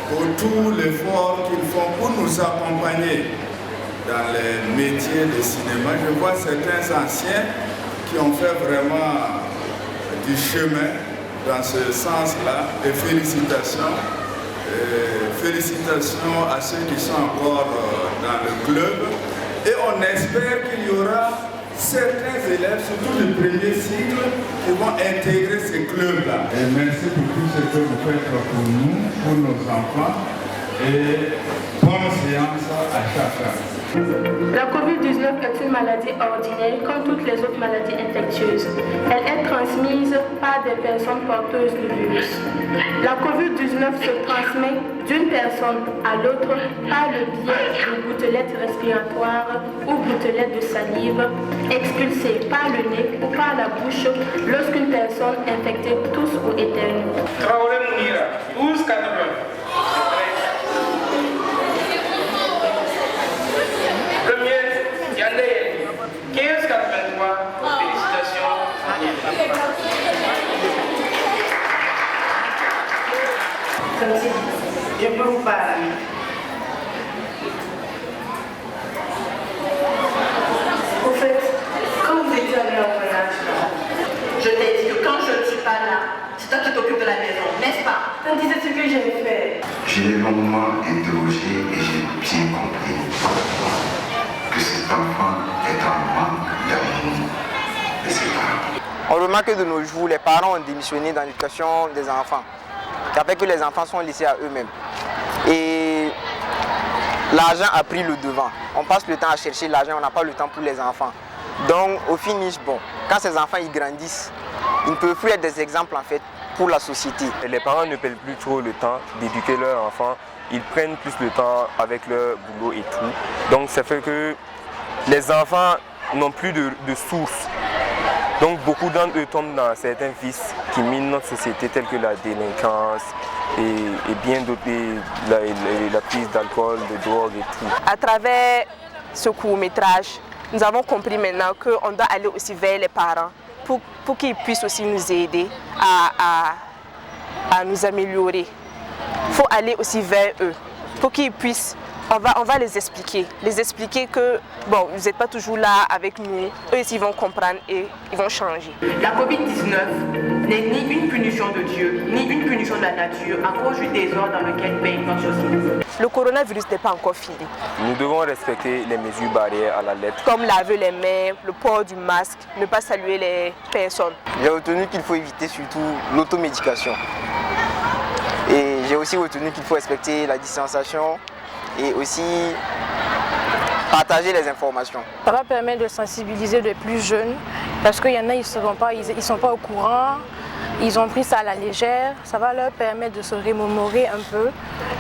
pour tout l'effort qu'ils font pour nous accompagner dans les métiers de cinéma. Je vois certains anciens qui ont fait vraiment du chemin dans ce sens-là. Et félicitations. Félicitations à ceux qui sont encore dans le club. Et on espère qu'il y aura certains élèves, surtout le premier cycle, qui vont intégrer ces clubs-là. Et merci pour tout ce que vous faites pour nous, pour nos enfants. Et bonne séance à chacun. La COVID-19 est une maladie ordinaire comme toutes les autres maladies infectieuses. Elle est transmise par des personnes porteuses du virus. La COVID-19 se transmet d'une personne à l'autre par le biais de gouttelettes respiratoires ou gouttelettes de salive expulsées par le nez ou par la bouche lorsqu'une personne infectée tousse ou éternue. Traoré Mounira, 12,80. Yandé, 15,83. Félicitations. Je peux vous parler. Au fait, quand vous étiez allé en voyage, je t'ai dit que quand je ne suis pas là, c'est toi qui t'occupes de la maison, n'est-ce pas? on disait ce que j'avais fait. Je l'ai longuement interrogé et j'ai bien compris que cet enfant est en manque d'amour de ses parents. On remarque que de nos jours, les parents ont démissionné dans l'éducation des enfants, qui fait que les enfants sont laissés à eux-mêmes. Et l'argent a pris le devant. On passe le temps à chercher l'argent, on n'a pas le temps pour les enfants. Donc au finish, bon, quand ces enfants ils grandissent, ils ne peuvent plus être des exemples en fait pour la société. Et les parents ne prennent plus trop le temps d'éduquer leurs enfants, ils prennent plus le temps avec leur boulot et tout. Donc ça fait que les enfants n'ont plus de sources. Donc beaucoup d'entre eux tombent dans certains vices qui minent notre société tels que la délinquance et bien d'autres, la prise d'alcool, de drogue et tout. À travers ce court-métrage, nous avons compris maintenant qu'on doit aller aussi vers les parents pour qu'ils puissent aussi nous aider à nous améliorer. Il faut aller aussi vers eux pour qu'ils puissent. On va les expliquer que bon, vous n'êtes pas toujours là avec nous, eux ils vont comprendre et ils vont changer. La COVID-19 n'est ni une punition de Dieu, ni une punition de la nature à cause du désordre dans lequel baigne notre société. Le coronavirus n'est pas encore fini. Nous devons respecter les mesures barrières à la lettre. Comme laver les mains, le port du masque, ne pas saluer les personnes. J'ai retenu qu'il faut éviter surtout l'automédication. Et j'ai aussi retenu qu'il faut respecter la distanciation et aussi partager les informations. Ça va permettre de sensibiliser les plus jeunes parce qu'il y en a, ils ne sont pas au courant, ils ont pris ça à la légère. Ça va leur permettre de se remémorer un peu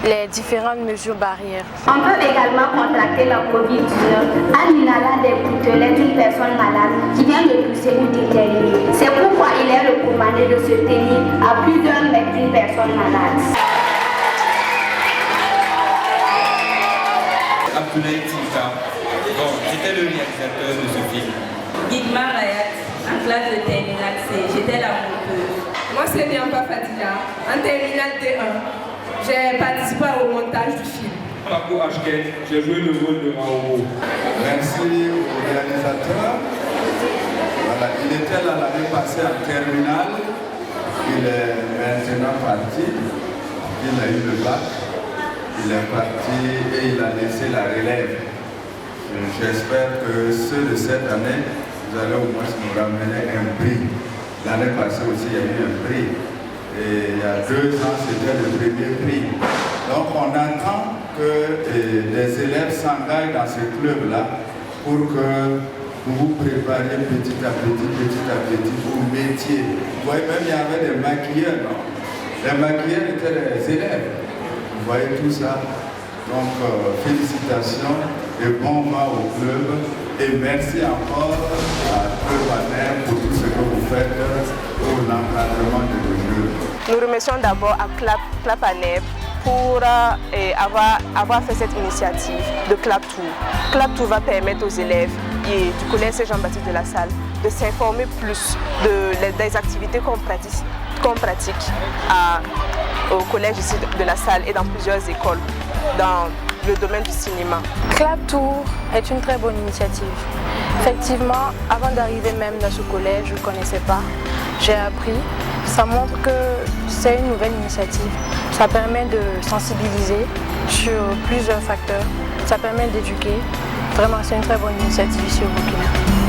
les différentes mesures barrières. On peut également contracter la COVID-19 en inhalant des gouttelettes d'une personne malade qui vient de tousser ou d'éternuer. C'est pourquoi il est recommandé de se tenir à plus d'1 mètre d'une personne malade. Abdoulaye Tika. Bon, j'étais le réalisateur de ce film. Guidma Rayat, en classe de terminale C, j'étais la monteuse. Moi c'est Niamba Fadila, en terminale D1. J'ai participé au montage du film. Paco Ashket, j'ai joué le rôle de Maoro. Merci au réalisateur. Voilà, il était là l'année passée en terminale. Il est maintenant parti. Il a eu le bac. Il est parti et il a laissé la relève. J'espère que ceux de cette année, vous allez au moins nous ramener un prix. L'année passée aussi, il y a eu un prix. Et il y a 2 ans, c'était le premier prix. Donc on attend que des élèves s'engagent dans ce club-là pour que vous vous prépariez petit à petit au métier. Vous voyez, même il y avait des maquilleurs, non? Les maquilleurs étaient des élèves. Vous voyez tout ça. Donc félicitations et bon vent au club. Et merci encore à Club ANEB pour tout ce que vous faites pour l'encadrement de nos jeunes. Nous remercions d'abord à Clap ANEB pour avoir fait cette initiative de Clap Tour. Clap Tour va permettre aux élèves du collège Saint-Jean-Baptiste de la Salle de s'informer plus des activités qu'on pratique qu'on pratique au collège ici de la salle et dans plusieurs écoles dans le domaine du cinéma. Clap Tour est une très bonne initiative. Effectivement, avant d'arriver même dans ce collège, je ne connaissais pas. J'ai appris. Ça montre que c'est une nouvelle initiative. Ça permet de sensibiliser sur plusieurs facteurs. Ça permet d'éduquer. Vraiment, c'est une très bonne initiative ici au Burkina.